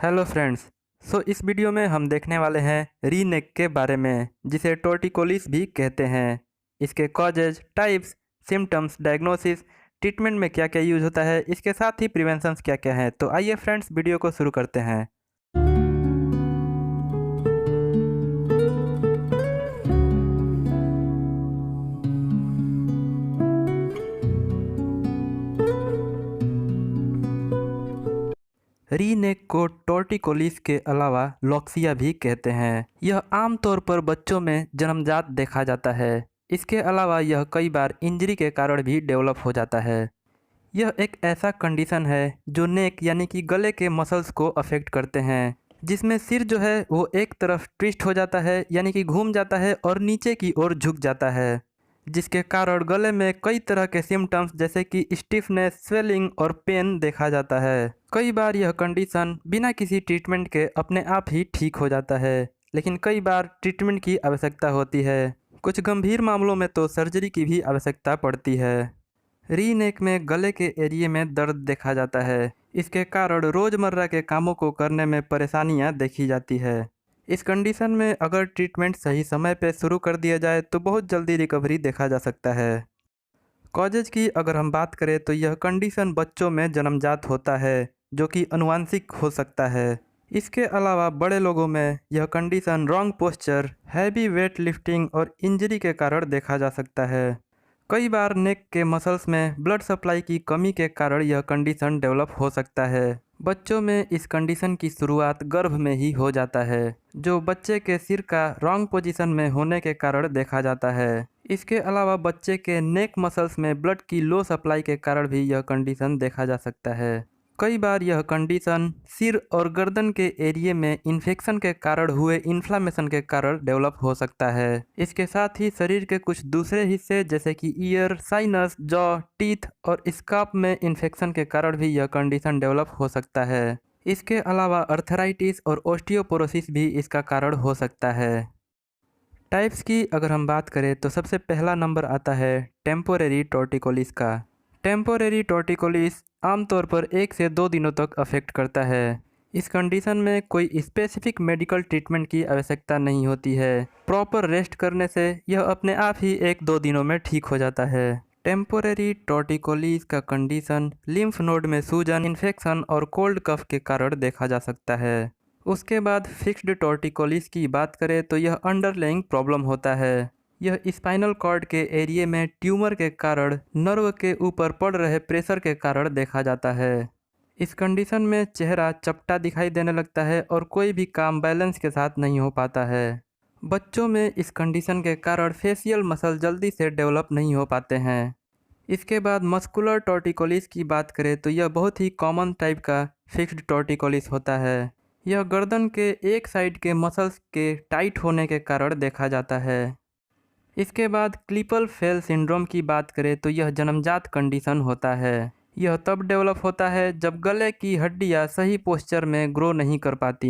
Hello friends. इस video में हम देखने वाले हैं री नेक के बारे में, जिसे टॉर्टिकोलिस भी कहते हैं। इसके causes, types, symptoms, diagnosis, treatment में क्या क्या यूज होता है, इसके साथ ही प्रिवेंशंस क्या क्या हैं। तो आइए फ्रेंड्स, वीडियो को शुरू करते हैं। री नेक को टॉर्टिकोलिस के अलावा लॉक्सिया भी कहते हैं। यह आमतौर पर बच्चों में जन्मजात देखा जाता है। इसके अलावा यह कई बार इंजरी के कारण भी डेवलप हो जाता है। यह एक ऐसा कंडीशन है जो नेक यानी कि गले के मसल्स को अफेक्ट करते हैं, जिसमें सिर जो है वो एक तरफ ट्विस्ट हो जाता है यानी कि घूम जाता है और नीचे की ओर झुक जाता है, जिसके कारण गले में कई तरह के सिम्टम्स जैसे कि स्टिफनेस, स्वेलिंग और पेन देखा जाता है। कई बार यह कंडीशन बिना किसी ट्रीटमेंट के अपने आप ही ठीक हो जाता है, लेकिन कई बार ट्रीटमेंट की आवश्यकता होती है। कुछ गंभीर मामलों में तो सर्जरी की भी आवश्यकता पड़ती है। री नेक में गले के एरिए में दर्द देखा जाता है। इसके कारण रोज़मर्रा के कामों को करने में परेशानियां देखी जाती है। इस कंडीशन में अगर ट्रीटमेंट सही समय पे शुरू कर दिया जाए तो बहुत जल्दी रिकवरी देखा जा सकता है। कॉजेज की अगर हम बात करें तो यह कंडीशन बच्चों में जन्मजात होता है, जो कि आनुवांशिक हो सकता है। इसके अलावा बड़े लोगों में यह condition wrong posture, heavy weight lifting और इंजरी के कारण देखा जा सकता है। कई बार नेक के मसल्स में ब्लड सप्लाई की कमी के कारण यह कंडीशन डेवलप हो सकता है। बच्चों में इस कंडीशन की शुरुआत गर्भ में ही हो जाता है, जो बच्चे के सिर का रॉन्ग पोजीशन में होने के कारण देखा जाता है। इसके अलावा बच्चे के नेक मसल्स में ब्लड की लो सप्लाई के कारण भी यह कंडीशन देखा जा सकता है। कई बार यह कंडीशन सिर और गर्दन के एरिए में इन्फेक्शन के कारण हुए इन्फ्लामेशन के कारण डेवलप हो सकता है। इसके साथ ही शरीर के कुछ दूसरे हिस्से जैसे कि ईयर, साइनस, जॉ, टीथ और स्कार्प में इन्फेक्शन के कारण भी यह कंडीशन डेवलप हो सकता है। इसके अलावा अर्थराइटिस और ओस्टियोपोरोसिस भी इसका कारण हो सकता है। टाइप्स की अगर हम बात करें तो सबसे पहला नंबर आता है टेम्पोरेरी टॉर्टिकोलिस का। टेम्पोरेरी टॉर्टिकोलिस आमतौर पर 1 से 2 दिनों तक अफेक्ट करता है। इस कंडीशन में कोई स्पेसिफिक मेडिकल ट्रीटमेंट की आवश्यकता नहीं होती है। प्रॉपर रेस्ट करने से यह अपने आप ही 1-2 दिनों में ठीक हो जाता है। टेम्पोरेरी टॉर्टिकोलिस का कंडीशन लिम्फ नोड में सूजन, इन्फेक्शन और कोल्ड कफ के कारण देखा जा सकता है। उसके बाद फिक्स्ड टॉर्टिकोलिस की बात करें तो यह अंडरलाइंग प्रॉब्लम होता है। यह स्पाइनल कॉर्ड के एरिए में ट्यूमर के कारण नर्व के ऊपर पड़ रहे प्रेशर के कारण देखा जाता है। इस कंडीशन में चेहरा चपटा दिखाई देने लगता है और कोई भी काम बैलेंस के साथ नहीं हो पाता है। बच्चों में इस कंडीशन के कारण फेशियल मसल जल्दी से डेवलप नहीं हो पाते हैं। इसके बाद मस्कुलर टॉर्टिकोलिस की बात करें तो यह बहुत ही कॉमन टाइप का फिक्स्ड टॉर्टिकोलिस होता है। यह गर्दन के एक साइड के मसल्स के टाइट होने के कारण देखा जाता है। इसके बाद क्लिपल फेल सिंड्रोम की बात करें तो यह जन्मजात कंडीशन होता है। यह तब डेवलप होता है जब गले की हड्डियां सही पोस्चर में ग्रो नहीं कर पाती।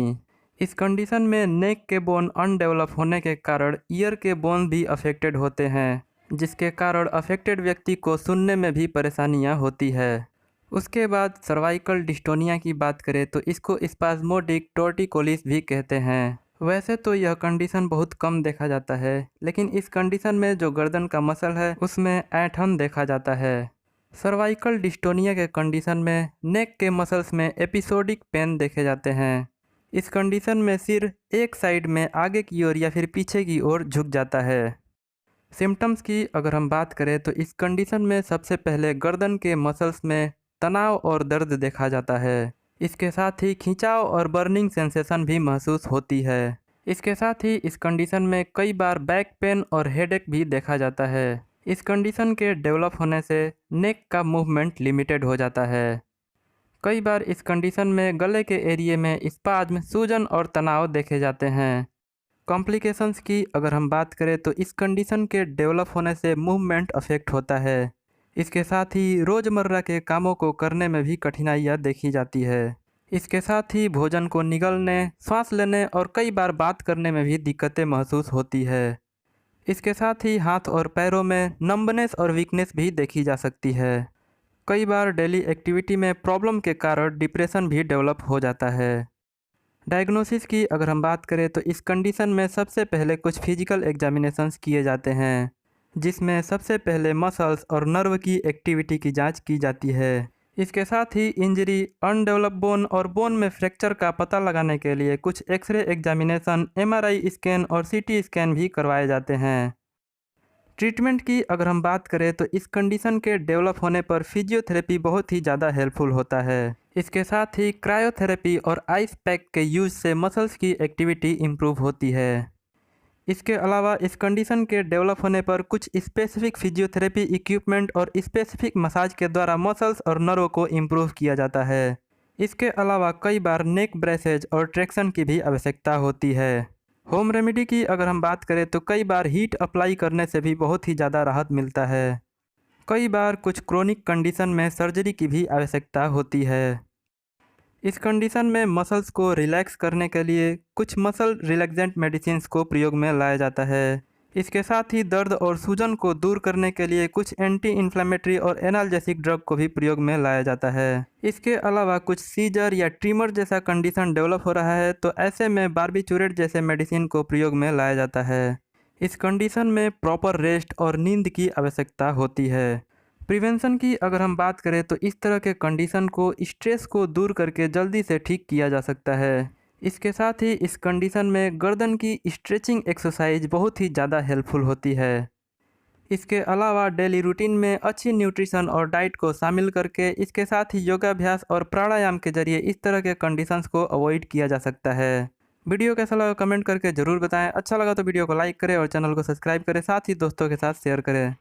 इस कंडीशन में नेक के बोन अनडेवलप होने के कारण ईयर के बोन भी अफेक्टेड होते हैं, जिसके कारण अफेक्टेड व्यक्ति को सुनने में भी परेशानियां होती है। उसके बाद सर्वाइकल डिस्टोनिया की बात करें तो इसको स्पाज्मोडिक टॉर्टिकोलिस भी कहते हैं। वैसे तो यह कंडीशन बहुत कम देखा जाता है, लेकिन इस कंडीशन में जो गर्दन का मसल है उसमें ऐंठन देखा जाता है। सर्वाइकल डिस्टोनिया के कंडीशन में नेक के मसल्स में एपिसोडिक पेन देखे जाते हैं। इस कंडीशन में सिर एक साइड में आगे की ओर या फिर पीछे की ओर झुक जाता है। सिम्टम्स की अगर हम बात करें तो इस कंडीशन में सबसे पहले गर्दन के मसल्स में तनाव और दर्द देखा जाता है। इसके साथ ही खिंचाव और बर्निंग सेंसेशन भी महसूस होती है। इसके साथ ही इस कंडीशन में कई बार बैक पेन और हेडेक भी देखा जाता है। इस कंडीशन के डेवलप होने से नेक का मूवमेंट लिमिटेड हो जाता है। कई बार इस कंडीशन में गले के एरिए में स्पाज्म, सूजन और तनाव देखे जाते हैं। कॉम्प्लिकेशंस की अगर हम बात करें तो इस कंडीशन के डेवलप होने से मूवमेंट अफेक्ट होता है। इसके साथ ही रोज़मर्रा के कामों को करने में भी कठिनाइयाँ देखी जाती है। इसके साथ ही भोजन को निगलने, सांस लेने और कई बार बात करने में भी दिक्कतें महसूस होती है। इसके साथ ही हाथ और पैरों में नंबनेस और वीकनेस भी देखी जा सकती है। कई बार डेली एक्टिविटी में प्रॉब्लम के कारण डिप्रेशन भी डेवलप हो जाता है। डायग्नोसिस की अगर हम बात करें तो इस कंडीशन में सबसे पहले कुछ फिजिकल एग्जामिनेशंस किए जाते हैं, जिसमें सबसे पहले मसल्स और नर्व की एक्टिविटी की जांच की जाती है। इसके साथ ही इंजरी, अनडेवलप्ड बोन और बोन में फ्रैक्चर का पता लगाने के लिए कुछ एक्सरे एग्जामिनेशन, एमआरआई स्कैन और सीटी स्कैन भी करवाए जाते हैं। ट्रीटमेंट की अगर हम बात करें तो इस कंडीशन के डेवलप होने पर फिजियोथेरेपी बहुत ही ज़्यादा हेल्पफुल होता है। इसके साथ ही क्रायोथेरेपी और आइस पैक के यूज से मसल्स की एक्टिविटी इम्प्रूव होती है। इसके अलावा इस कंडीशन के डेवलप होने पर कुछ स्पेसिफिक फिजियोथेरेपी इक्विपमेंट और स्पेसिफिक मसाज के द्वारा मसल्स और नर्व को इम्प्रूव किया जाता है। इसके अलावा कई बार नेक ब्रेसेज और ट्रैक्शन की भी आवश्यकता होती है। होम रेमेडी की अगर हम बात करें तो कई बार हीट अप्लाई करने से भी बहुत ही ज़्यादा राहत मिलता है। कई बार कुछ क्रोनिक कंडीशन में सर्जरी की भी आवश्यकता होती है। इस कंडीशन में मसल्स को रिलैक्स करने के लिए कुछ मसल रिलैक्सेंट मेडिसिन्स को प्रयोग में लाया जाता है। इसके साथ ही दर्द और सूजन को दूर करने के लिए कुछ एंटी इन्फ्लेमेटरी और एनाल्जेसिक ड्रग को भी प्रयोग में लाया जाता है। इसके अलावा कुछ सीजर या ट्रीमर जैसा कंडीशन डेवलप हो रहा है तो ऐसे में बार्बिचुरेट जैसे मेडिसिन को प्रयोग में लाया जाता है। इस कंडीशन में प्रॉपर रेस्ट और नींद की आवश्यकता होती है। प्रिवेंशन की अगर हम बात करें तो इस तरह के कंडीशन को स्ट्रेस को दूर करके जल्दी से ठीक किया जा सकता है। इसके साथ ही इस कंडीशन में गर्दन की स्ट्रेचिंग एक्सरसाइज बहुत ही ज़्यादा हेल्पफुल होती है। इसके अलावा डेली रूटीन में अच्छी न्यूट्रिशन और डाइट को शामिल करके इसके साथ ही योगाभ्यास और प्राणायाम के जरिए इस तरह के कंडीशंस को अवॉइड किया जा सकता है। वीडियो कैसा लगा कमेंट करके ज़रूर बताएं। अच्छा लगा तो वीडियो को लाइक करें और चैनल को सब्सक्राइब करें, साथ ही दोस्तों के साथ शेयर करें।